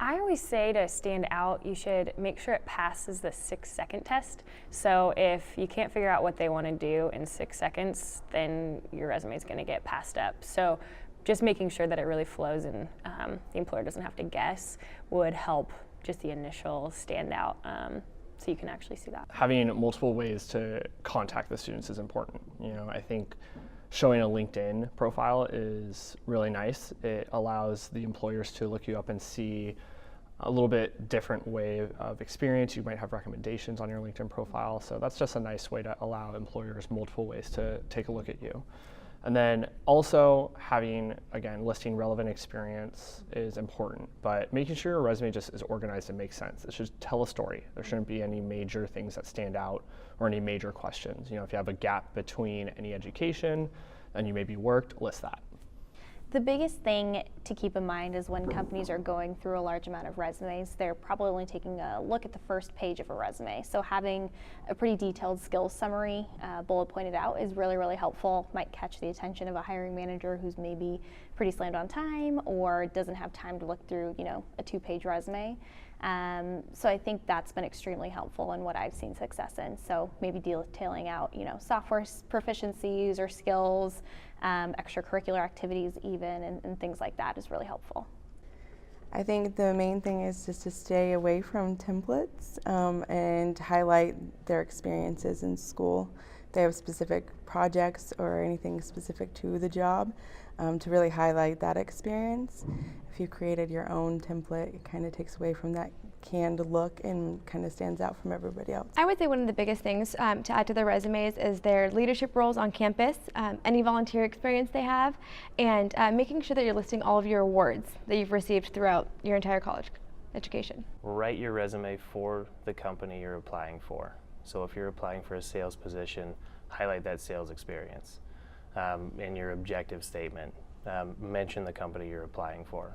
I always say to stand out, you should make sure it passes the 6-second test. So if you can't figure out what they want to do in 6 seconds, then your resume is going to get passed up. So just making sure that it really flows and the employer doesn't have to guess would help just the initial standout, so you can actually see that. Having multiple ways to contact the students is important. I think showing a LinkedIn profile is really nice. It allows the employers to look you up and see a little bit different way of experience. You might have recommendations on your LinkedIn profile, so that's just a nice way to allow employers multiple ways to take a look at you. And then also having, again, listing relevant experience is important, but making sure your resume just is organized and makes sense. It should tell a story. There shouldn't be any major things that stand out or any major questions. If you have a gap between any education and you maybe worked, list that. The biggest thing to keep in mind is when companies are going through a large amount of resumes, they're probably only taking a look at the first page of a resume. So having a pretty detailed skills summary bullet pointed out is really, really helpful. Might catch the attention of a hiring manager who's maybe pretty slammed on time or doesn't have time to look through, a 2-page resume. So I think that's been extremely helpful and what I've seen success in. So maybe detailing out, software proficiencies or skills, extracurricular activities even, and things like that is really helpful. I think the main thing is just to stay away from templates and highlight their experiences in school. They have specific projects or anything specific to the job to really highlight that experience. If you created your own template, it kind of takes away from that canned look and kind of stands out from everybody else. I would say one of the biggest things to add to their resumes is their leadership roles on campus, any volunteer experience they have, and making sure that you're listing all of your awards that you've received throughout your entire college education. Write your resume for the company you're applying for. So if you're applying for a sales position, highlight that sales experience. In your objective statement, mention the company you're applying for.